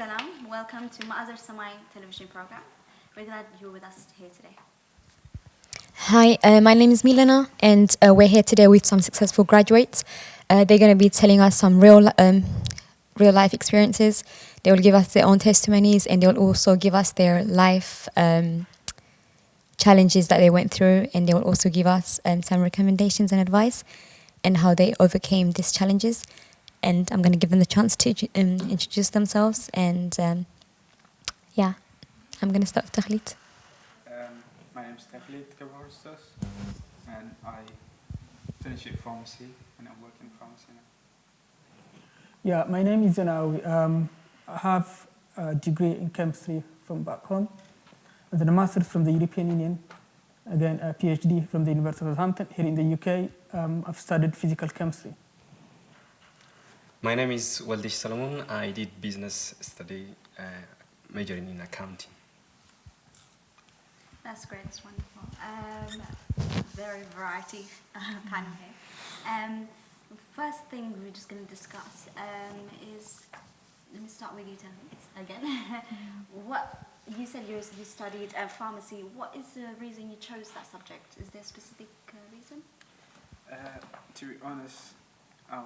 Salam. Welcome to MaEzer Semay television program. We're glad you're with us here today. Hi, my name is Milena, and we're here today with some successful graduates. They're going to be telling us some real life experiences. They will give us their own testimonies, and they'll also give us their life challenges that they went through, and they will also give us some recommendations and advice and how they overcame these challenges. And I'm going to give them the chance to introduce themselves. And yeah, I'm going to start with Takhlit. My name is Takhlit Kabarstas, and I finished pharmacy, and I'm working in pharmacy now. Yeah, my name is Zanawi. I have a degree in chemistry from back home, and then a master's from the European Union, again a PhD from the University of Southampton here in the UK. I've studied physical chemistry. My name is Waldish Solomon. I did business study, majoring in accounting. That's great. That's wonderful. Very variety panel here. First thing we're just going to discuss is, let me start with you, Takhlit, again. What you said you studied pharmacy. What is the reason you chose that subject? Is there a specific reason? To be honest, I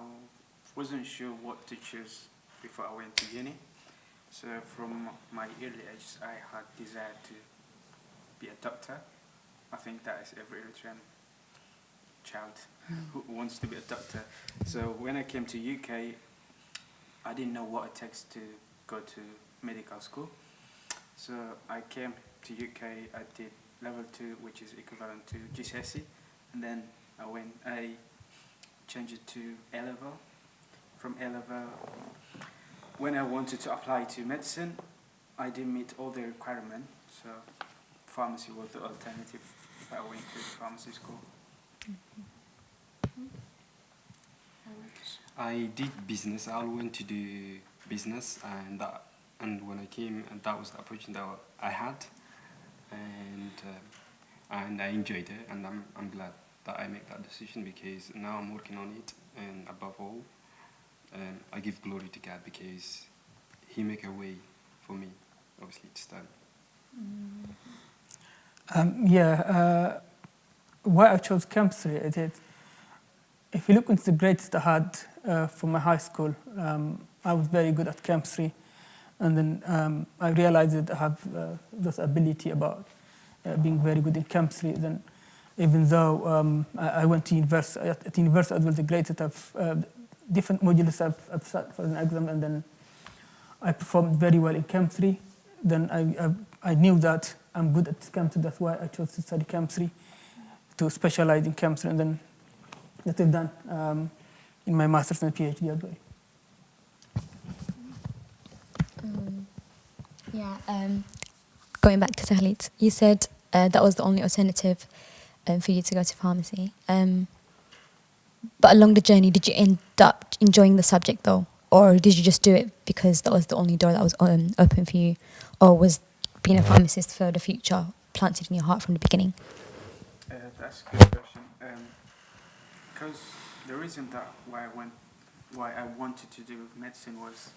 wasn't sure what to choose before I went to uni. So from my early age, I had desire to be a doctor. I think that is every Eritrean child who wants to be a doctor. So when I came to UK, I didn't know what it takes to go to medical school. So I came to UK, I did level 2, which is equivalent to GCSE, and then I changed it to A-level. From A-level, when I wanted to apply to medicine, I didn't meet all the requirements, so pharmacy was the alternative. I went to pharmacy school. I did business. I went to do business, and when I came, and that was the opportunity that I had, and I enjoyed it, and I'm glad that I made that decision because now I'm working on it, and above all, I give glory to God because He make a way for me, obviously, to study. Why I chose chemistry is that if you look into the grades I had from my high school, I was very good at chemistry, and then I realized that I have this ability about being very good in chemistry. Then, even though I went to university, at university as well, the grades that I've different modules I've sat for an exam, and then I performed very well in chemistry. Then I knew that I'm good at chemistry. That's why I chose to study chemistry, to specialize in chemistry, and then that I've done in my master's and PhD as well. Going back to Takhlit, you said that was the only alternative for you to go to pharmacy. But along the journey, did you end up enjoying the subject though? Or did you just do it because that was the only door that was open for you? Or was being a pharmacist for the future planted in your heart from the beginning? That's a good question. Because the reason that why I wanted to do medicine was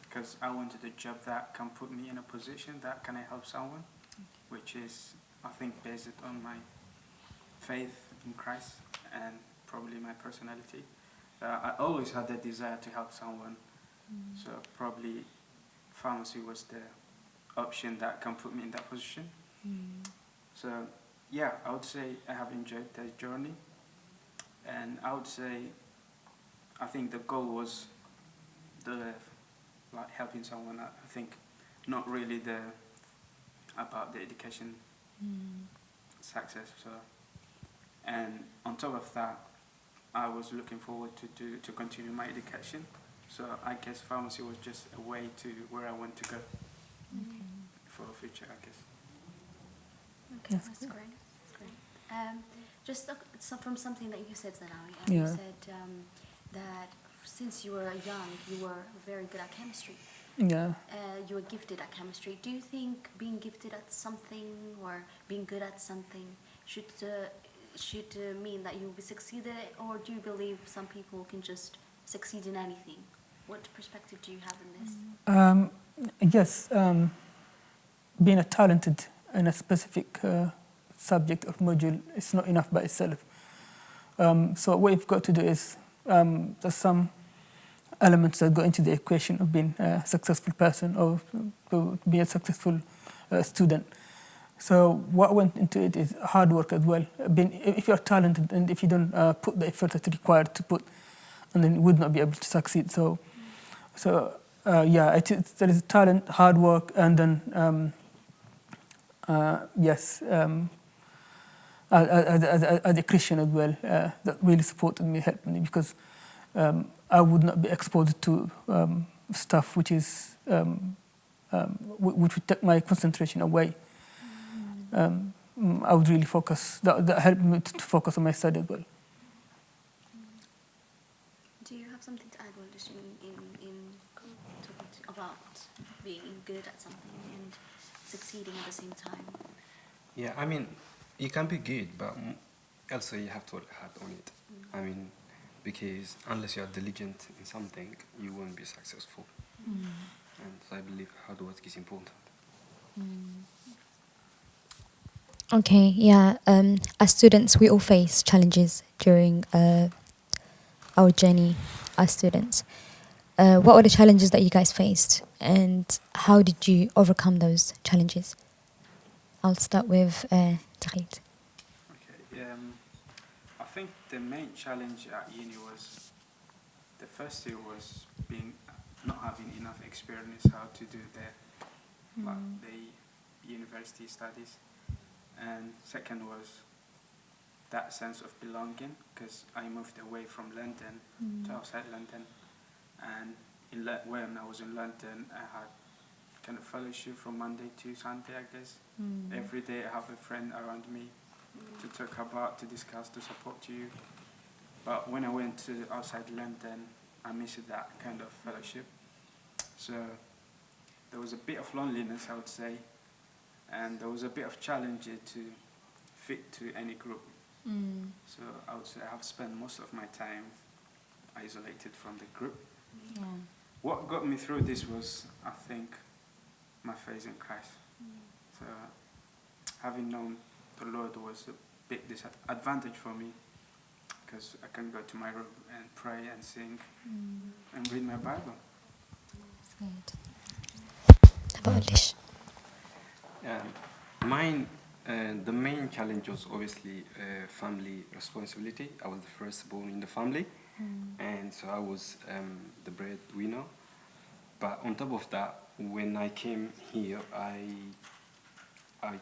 because I wanted a job that can put me in a position that can I help someone, which is, I think, based on my faith in Christ and probably my personality. I always had the desire to help someone, so probably pharmacy was the option that can put me in that position. So yeah, I would say I have enjoyed the journey, and I would say I think the goal was helping someone. I think not really about the education success. So, and on top of that, I was looking forward to continue my education. So I guess pharmacy was just a way to where I want to go for the future, I guess. Okay, that's great. That's great. Just from something that you said, Zanawi, you said that since you were young, you were very good at chemistry. Yeah. You were gifted at chemistry. Do you think being gifted at something or being good at something should mean that you'll be succeeded, or do you believe some people can just succeed in anything? What perspective do you have in this? Yes, being a talented in a specific subject or module is not enough by itself. So what you've got to do is there's some elements that go into the equation of being a successful person or to be a successful student. So what went into it is hard work as well. If you're talented and if you don't put the effort that's required to put, and then you would not be able to succeed. So yeah, there is talent, hard work, and then yes, as a Christian as well, that really supported me, helped me, because I would not be exposed to stuff which is which would take my concentration away. I would really focus. That helped me to focus on my study as well. Do you have something to add, Waldish, in talking about being good at something and succeeding at the same time? Yeah, I mean, you can be good, but also you have to work hard on it. I mean, because unless you are diligent in something, you won't be successful. And so I believe hard work is important. Okay, yeah. As students, we all face challenges during our journey as students. What were the challenges that you guys faced, and how did you overcome those challenges? I'll start with Tariq. Okay. I think the main challenge at uni was the first year was not having enough experience how to do the university studies, and second was that sense of belonging, because I moved away from London to outside London, and when I was in London, I had kind of fellowship from Monday to Sunday, I guess. Every day I have a friend around me to talk about, to discuss, to support you. But when I went to outside London, I missed that kind of fellowship. So there was a bit of loneliness, I would say, and there was a bit of challenge to fit to any group. So I would say I have spent most of my time isolated from the group. Yeah. What got me through this was, I think, my faith in Christ. So having known the Lord was a big disadvantage for me, because I can go to my room and pray and sing and read my Bible. That's good. How about Waldish? The main challenge was obviously family responsibility. I was the firstborn in the family, and so I was the breadwinner. But on top of that, when I came here, I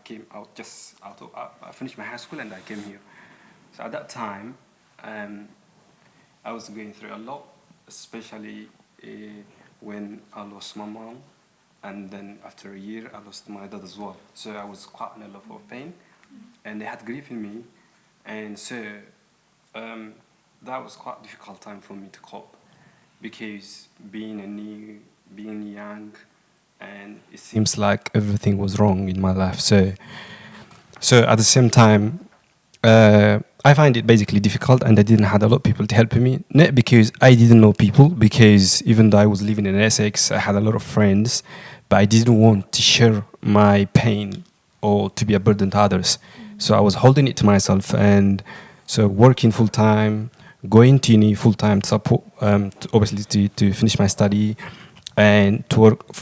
came out I finished my high school and I came here. So at that time, I was going through a lot, especially when I lost my mom, and then after a year, I lost my dad as well. So I was quite in a lot of pain, and they had grief in me, and so that was quite a difficult time for me to cope, because being young, and it seems like everything was wrong in my life. So at the same time, I find it basically difficult, and I didn't have a lot of people to help me. Not because I didn't know people, because even though I was living in Essex, I had a lot of friends, but I didn't want to share my pain or to be a burden to others. So I was holding it to myself, and so working full time, going to uni full time to support, obviously to finish my study, and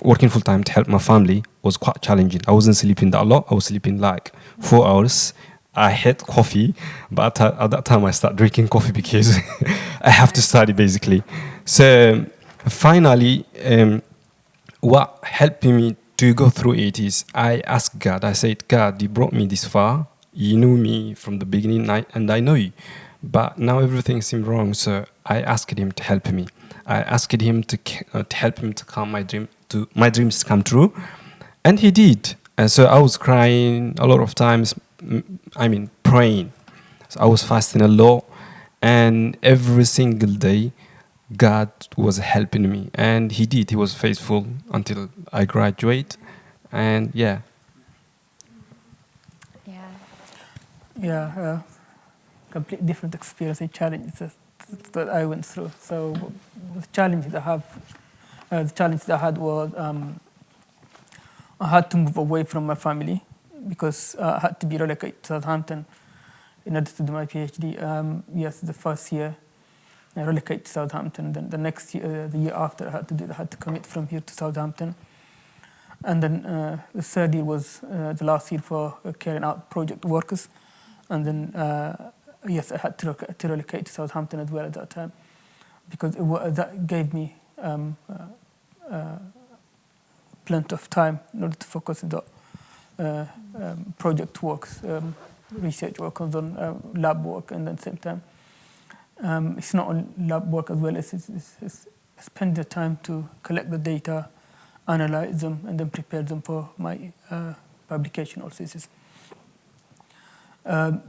working full time to help my family was quite challenging. I wasn't sleeping that a lot. I was sleeping like 4 hours. I hate coffee, but at that time I started drinking coffee because I have to study basically. So finally, what helped me to go through it is I asked God. I said, God, you brought me this far. You knew me from the beginning, and I know you. But now everything seemed wrong, so I asked him to help me. I asked him to help him to come my dreams come true, and he did. And so I was crying a lot of times. Praying. So I was fasting a lot, and every single day, God was helping me, and He did. He was faithful until I graduate, and yeah. Yeah, completely different experience and challenges that I went through. So the challenge that I had was I had to move away from my family because I had to be relocated to Southampton in order to do my PhD. Yes, the first year I relocated to Southampton. Then the next year, the year after, I had to commute from here to Southampton. And then the third year was the last year for carrying out project works. And then, yes, I had to relocate to Southampton as well at that time because that gave me plenty of time in order to focus on the project works, research work, on lab work, and at the same time, it's not on lab work as well. It's spend the time to collect the data, analyze them, and then prepare them for my publication or thesis.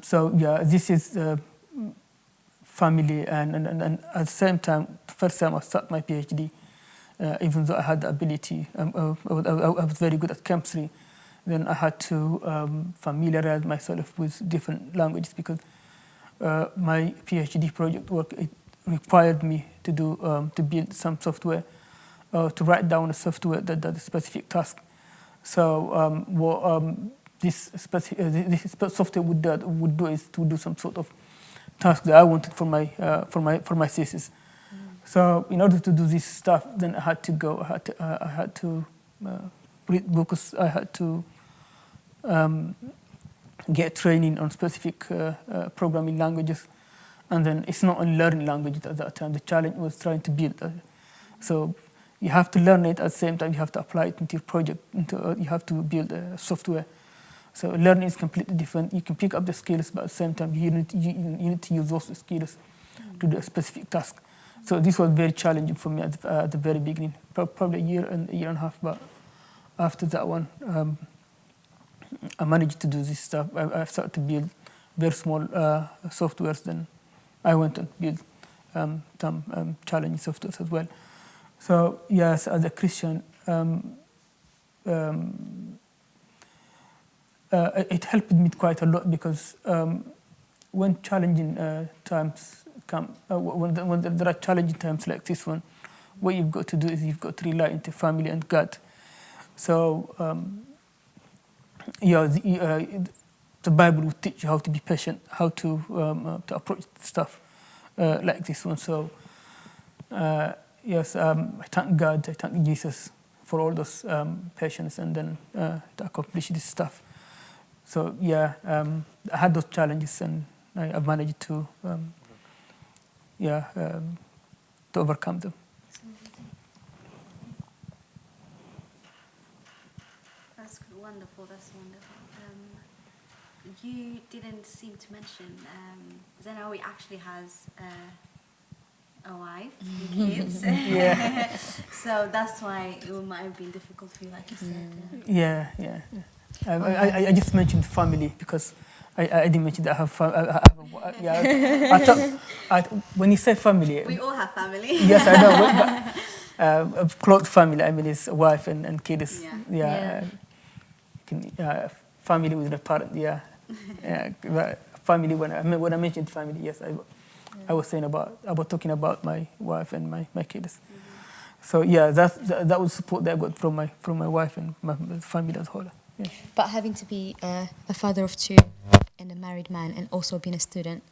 So yeah, this is family, and at the same time, the first time I started my PhD, even though I had the ability, I was very good at chemistry, then I had to familiarize myself with different languages because my PhD project work, it required me to do to build some software, to write down a software that does a specific task. So what this software would do is to do some sort of task that I wanted for my thesis. So in order to do this stuff, then I had to read books. I had to get training on specific programming languages, and then it's not only learning languages at that time. The challenge was trying to build. So you have to learn it at the same time. You have to apply it into your project. You have to build a software. So learning is completely different. You can pick up the skills, but at the same time, you need to use those skills to do a specific task. So this was very challenging for me at the very beginning, probably a year and a half. But after that one, I managed to do this stuff. I started to build very small softwares. Then I went and built some challenging softwares as well. So yes, as a Christian, it helped me quite a lot because when challenging times come, when there are challenging times like this one, what you've got to do is you've got to rely on family and God. So the Bible will teach you how to be patient, how to approach stuff like this one. So yes, I thank God, I thank Jesus for all those patience and then to accomplish this stuff. So yeah, I had those challenges and I've managed to to overcome them. That's wonderful. That's wonderful. You didn't seem to mention Zenawi actually has a wife and kids. Yeah. So that's why it might have been difficult for you, like you said. Yeah. I just mentioned family because I didn't mention that I have when you say family, We all have family. yes, I know, but close family, I mean, it's a wife and kids. Yeah. Family with a parent. Yeah. But family. When I mentioned family, yes, I was saying talking about my wife and my kids. So yeah, that was support that I got from my wife and my family as a whole. Yeah. But having to be a father of two and a married man and also being a student,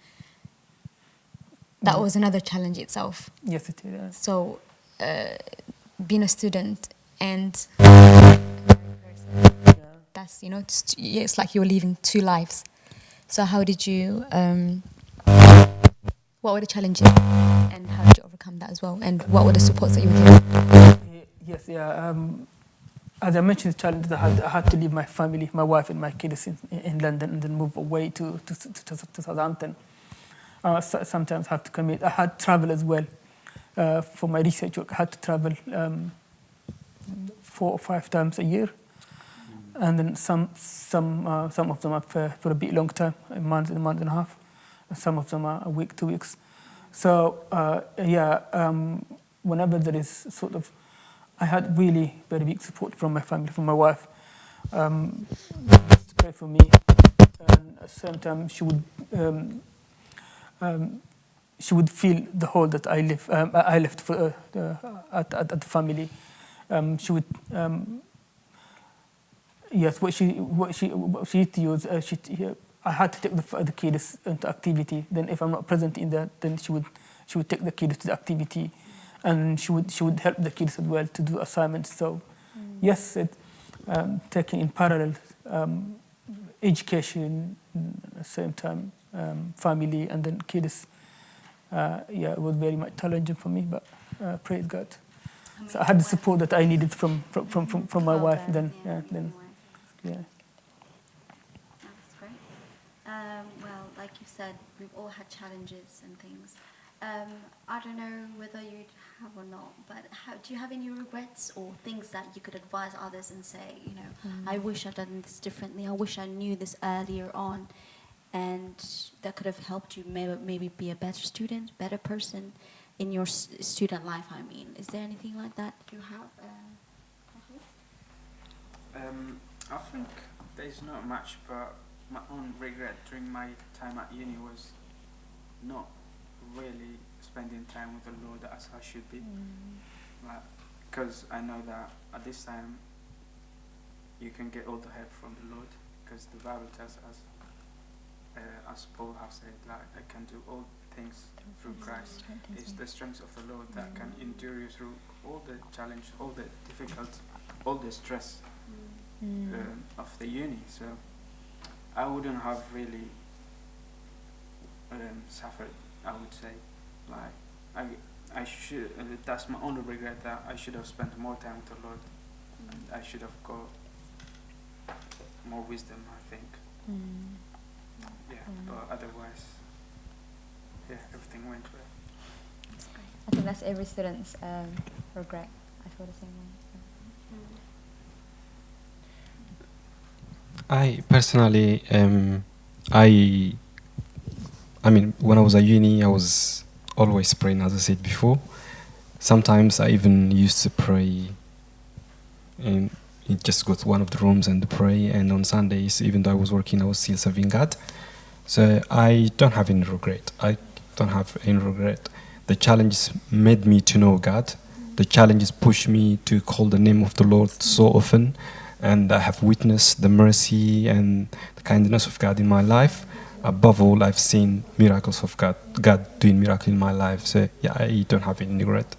that was another challenge itself. Yes, it is. Yeah. So being a student and that's, it's like you're leaving two lives. So how did you, what were the challenges and how did you overcome that as well? And what were the supports that you were given? Yes, yeah. As I mentioned, the challenge that I had to leave my family, my wife and my kids in London and then move away to Southampton. Sometimes have to commute. I had travel as well. For my research work, I had to travel 4 or 5 times a year. And then some of them are for a bit long time, a month and a half. And some of them are a week, 2 weeks. So whenever there is sort of, I had really very big support from my family, from my wife. Just to pray for me. And at the same time, she would feel the hole that I left for, at the family. She would Yes, what she used to use, I had to take the kids into activity. Then if I'm not present in that, then she would take the kids to the activity, and she would help the kids as well to do assignments. So yes, taking in parallel education, at the same time family, and then kids. It was very much challenging for me, but praise God. So I had the support that I needed from my wife. Then. Yeah. That's great. Well, like you said, we've all had challenges and things. I don't know whether you have or not, but do you have any regrets or things that you could advise others and say, I wish I'd done this differently, I wish I knew this earlier on, and that could have helped you maybe be a better student, better person in your student life, I mean. Is there anything like that you have? I think there's not much, but my own regret during my time at uni was not really spending time with the Lord as I should be. Because I know that at this time you can get all the help from the Lord, because the Bible tells us, as Paul has said, like, I can do all things through Christ. It's the strength of the Lord that can endure you through all the challenge, all the difficulty, all the stress of the uni. So I wouldn't have really suffered, I would say. Like I should, that's my only regret, that I should have spent more time with the Lord, and I should have got more wisdom, I think. But otherwise, everything went well. I think that's every student's regret. I feel the same way. I personally, I mean, when I was at uni, I was always praying, as I said before. Sometimes I even used to pray, and just go to one of the rooms and pray. And on Sundays, even though I was working, I was still serving God. So I don't have any regret. The challenges made me to know God. The challenges pushed me to call the name of the Lord so often. And I have witnessed the mercy and the kindness of God in my life. Above all, I've seen miracles of God doing miracles in my life. So I don't have any regret.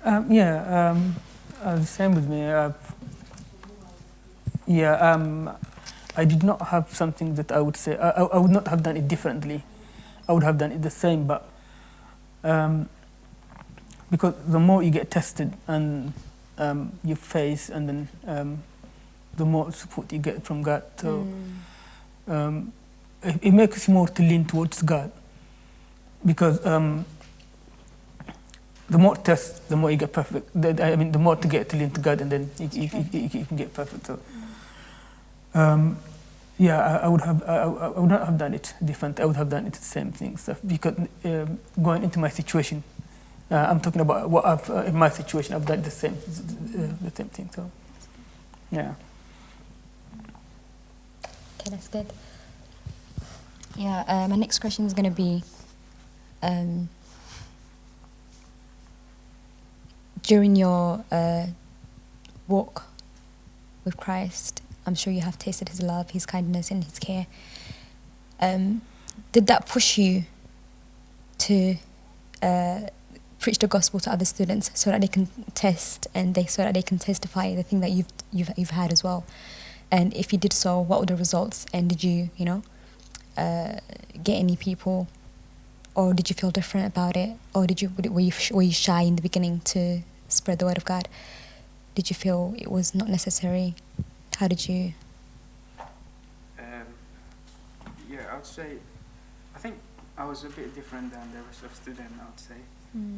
The same with me. I did not have something that I would say. I would not have done it differently. I would have done it the same, but because the more you get tested and you face, and then the more support you get from God, so it makes you more to lean towards God, because the more tests, the more you get perfect. The more to get to lean to God, and then you can get perfect. So, I would not have done it different. I would have done it the same thing. So, because going into my situation, I'm talking about what I've in my situation. I've done the same thing. So, yeah. Okay, that's good. Yeah, my next question is going to be, during your walk with Christ, I'm sure you have tasted His love, His kindness, and His care. Did that push you to preach the gospel to other students so that they can test so that they can testify the thing that you've had as well? And if you did so, what were the results? And did you, get any people, or did you feel different about it, or were you shy in the beginning to spread the word of God? Did you feel it was not necessary? How did you? I would say, I think I was a bit different than the rest of students, I would say,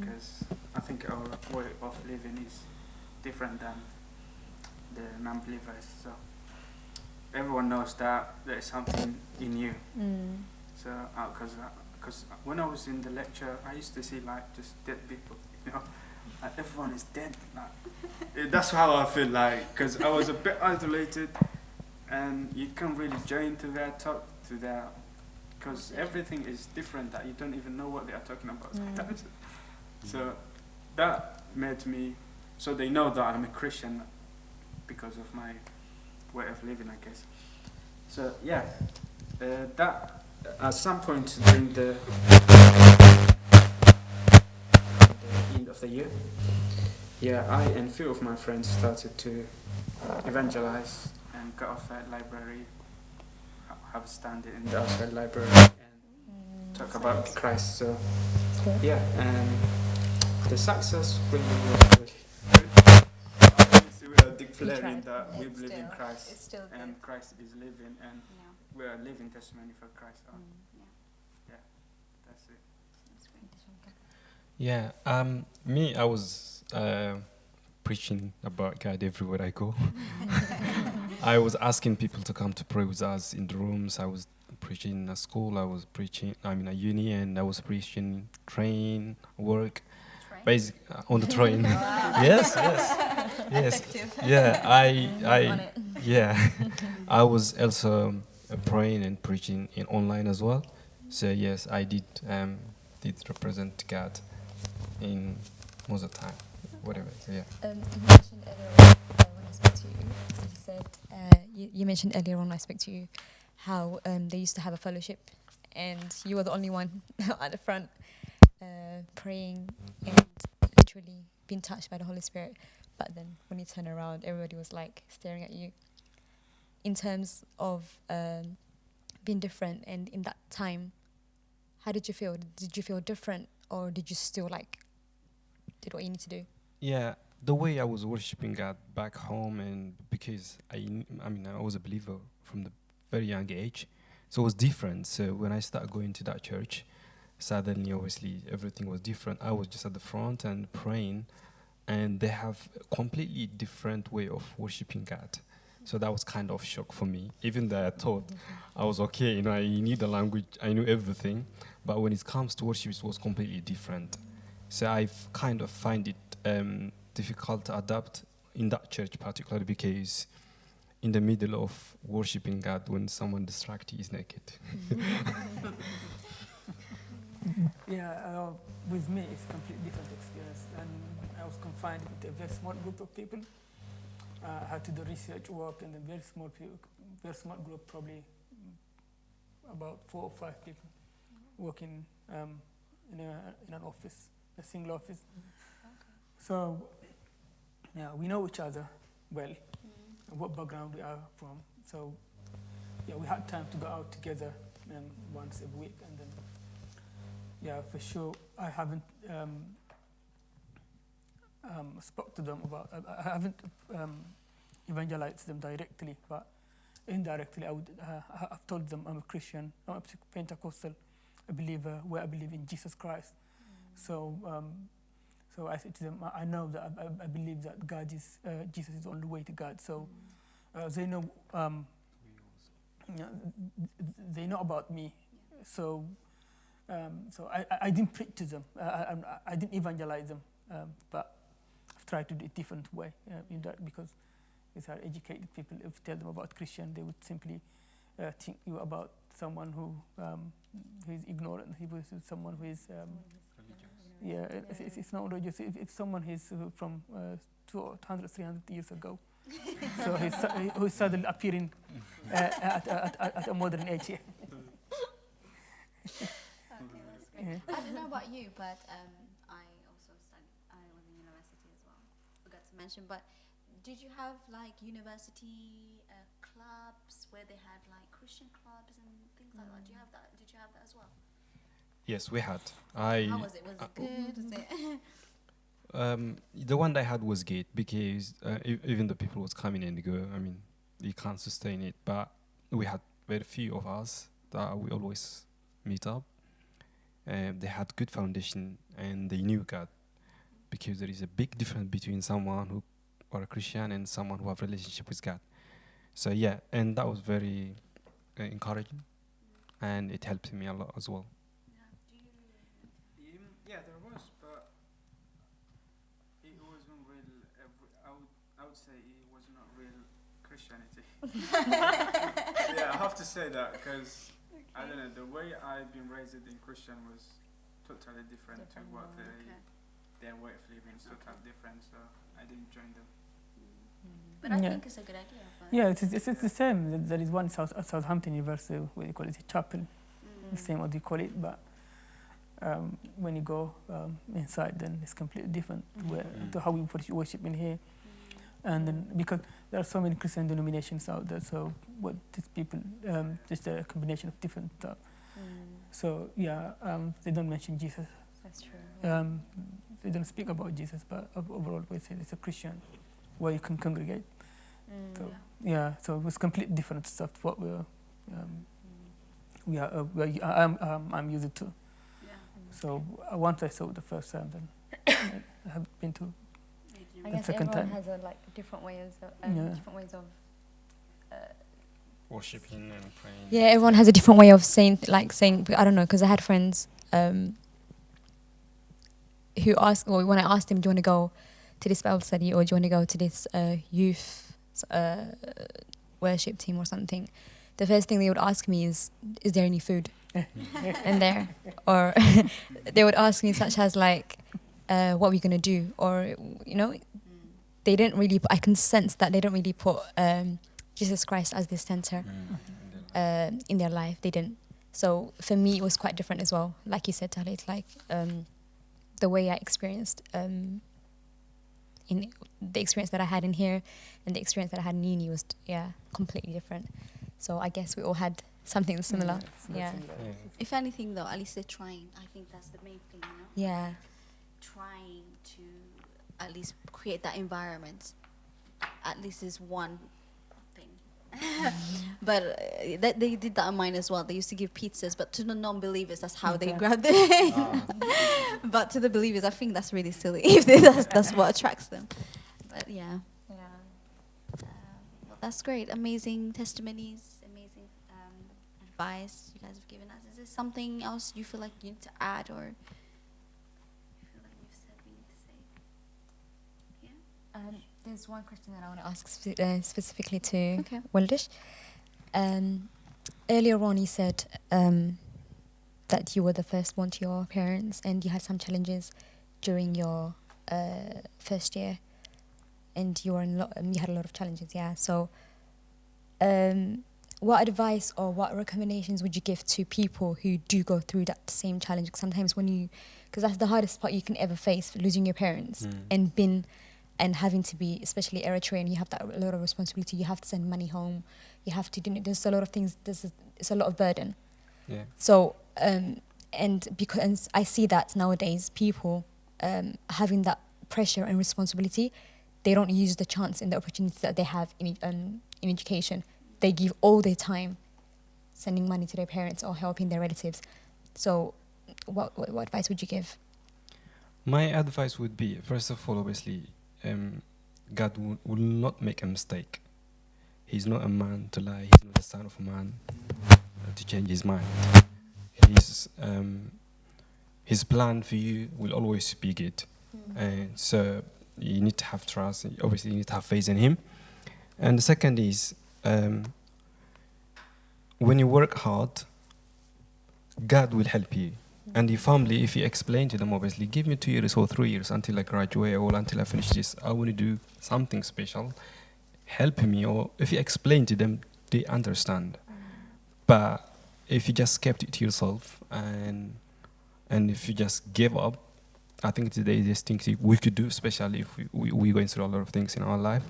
because I think our way of living is different than the non-believers. So everyone knows that there is something in you. So, because when I was in the lecture, I used to see just dead people, everyone is dead. That's how I feel like, because I was a bit isolated, and you can't really join to their talk, because everything is different, that you don't even know what they are talking about sometimes. So that made me, so they know that I'm a Christian, because of my way of living, I guess. So yeah, that at some point during the end of the year, yeah, I and few of my friends started to evangelize and go outside library, have a stand in the outside library and talk about Christ. So yeah, and the success really was really good. Obviously, we are declaring that we believe in Christ and Christ is living and we are living testimony for Christ. Yeah, that's it. Yeah, me, I was preaching about God everywhere I go. I was asking people to come to pray with us in the rooms. I was preaching at school. I was preaching, at uni, and I was preaching train, work, basic on the train. Yes. Yeah, yeah, I was also praying and preaching in online as well. So yes, I did represent God in most of the time, whatever. So, yeah. You mentioned earlier on when I spoke to you, you said you mentioned earlier on I spoke to you how they used to have a fellowship, and you were the only one at the front praying and literally being touched by the Holy Spirit. But then when you turn around, everybody was like staring at you. In terms of being different, and in that time, how did you feel? Did you feel different, or did you still like did what you need to do? Yeah, the way I was worshiping God back home, and because I was a believer from the very young age, so it was different. So when I started going to that church, suddenly, obviously, everything was different. I was just at the front and praying, and they have a completely different way of worshiping God. So that was kind of shock for me, even though I thought I was okay. I knew the language, I knew everything, but when it comes to worship, it was completely different. So I kind of find it difficult to adapt in that church, particularly because in the middle of worshiping God, when someone distracts you, is naked. Yeah, with me, it's a completely different experience. And I was confined with a very small group of people. I had to do research work in a very small group, probably about 4 or 5 people working in an office, a single office. So, yeah, we know each other well, what background we are from. So, yeah, we had time to go out together once a week, and then, yeah, for sure, I haven't spoke to them about. I haven't evangelized them directly, but indirectly, I've told them I'm a Christian, I'm a Pentecostal, a believer, where I believe in Jesus Christ. So I said to them, I know that I believe that Jesus is the only way to God. So they know, they know about me. So I didn't preach to them. I didn't evangelize them, but I've tried to do it a different way in that, because these are educated people. If you tell them about Christian, they would simply think you about someone who is ignorant. He was someone who is it's not religious. It's someone who's from 200, 300 years ago. So who's suddenly appearing at a modern age. Yeah. Okay, that's great. I don't know about you, but I also studied. I was in university as well. Forgot to mention, but did you have like university clubs where they had like Christian clubs and things like that? Do you have that? Did you have that as well? Yes, we had. How was it? Was it good? Was it? The one that I had was good because even the people was coming and go. You can't sustain it. But we had very few of us that we always meet up. They had good foundation and they knew God, because there is a big difference between someone who are a Christian and someone who have relationship with God. So yeah, and that was very encouraging, and it helped me a lot as well. Yeah, there was, but it wasn't real. I would say it was not real Christianity. Yeah, I have to say that because I don't know, the way I've been raised in Christian was totally different to what their way of living is totally different. So I didn't join them. But I Yeah. think it's a good idea. But Yeah, it's the same. There is one at Southampton University, what do you call it, a chapel, the same what you call it, but when you go inside, then it's completely different to how we worship in here. And then because there are so many Christian denominations out there, so what these people, just a combination of different stuff. So yeah, they don't mention Jesus. That's true. They don't speak about Jesus, but overall we say it's a Christian where you can congregate. So yeah, so it was completely different stuff. What I'm used to. yeah. So once I saw it the first time, then I have been to. I The guess second everyone time. has a different ways of Yeah. different ways of. Worshipping and praying. Yeah, everyone has a different way of saying saying. I don't know, because I had friends who asked, or when I asked them, do you want to go to this Bible study or do you want to go to this youth worship team or something? The first thing they would ask me is there any food in there? Or they would ask me such as like, what are we going to do? Or, you know, they didn't really, I can sense that they don't really put Jesus Christ as the center in their life. They didn't. So for me, it was quite different as well. Like you said, Tali, it's like the way I experienced in the experience that I had in here and the experience that I had in uni was completely different. So I guess we all had something similar. Yeah. If anything, though, at least they're trying. I think that's the main thing, you know? Yeah. Trying to at least create that environment. At least is one thing. But they did that on mine as well. They used to give pizzas, but to the non-believers, that's how they grabbed it. But to the believers, I think that's really silly. If that's what attracts them. But yeah. Well, that's great. Amazing testimonies, amazing advice you guys have given us. Is there something else you feel like you need to add, or you feel like we've said we need to say? Yeah. There's one question that I want to ask specifically to Okay. Waldish. Earlier on, you said that you were the first one to your parents and you had some challenges during your first year, and you had a lot of challenges. Yeah. So, what advice or what recommendations would you give to people who do go through that same challenge? Sometimes because that's the hardest part you can ever face, losing your parents and having to be, especially Eritrean, you have a lot of responsibility. You have to send money home. You have to do. There's a lot of things. It's a lot of burden. Yeah. So, and because I see that nowadays, people having that pressure and responsibility, they don't use the chance and the opportunity that they have in education. They give all their time sending money to their parents or helping their relatives. So, what advice would you give? My advice would be, first of all, obviously, God will not make a mistake. He's not a man to lie. He's not the son of a man to change his mind. His plan for you will always be good. And so you need to have trust. Obviously, you need to have faith in him. And the second is, when you work hard, God will help you. And your family, if you explain to them, obviously, give me 2 years or 3 years until I graduate or until I finish this, I want to do something special, help me. Or if you explain to them, they understand. But if you just kept it to yourself and if you just gave up, I think it's the easiest thing we could do, especially if we're going through a lot of things in our life.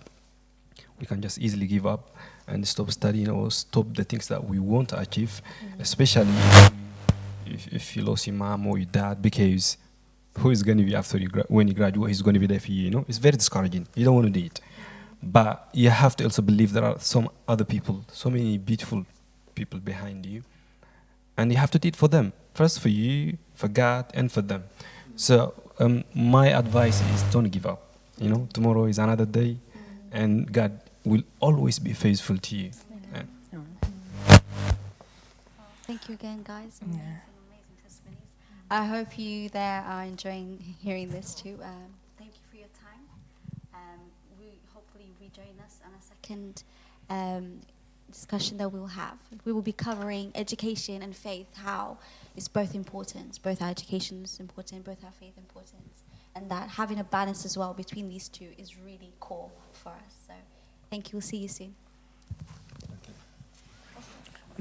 We can just easily give up and stop studying or stop the things that we want to achieve, especially if you lost your mom or your dad, because who is going to be after you when you graduate? Who's going to be there for you? You know, it's very discouraging. You don't want to do it, but you have to also believe there are some other people, so many beautiful people behind you, and you have to do it for them first, for you, for God, and for them. So my advice is don't give up. You know, tomorrow is another day, and God will always be faithful to you. Thank you again, guys. Yeah. Amazing testimonies. I hope you there are enjoying hearing this too. Thank you for your time. Hopefully rejoin us on a second discussion that we'll have. We will be covering education and faith, how it's both important. Both our education is important, both our faith important. and that having a balance as well between these two is really core for us. So thank you. We'll see you soon.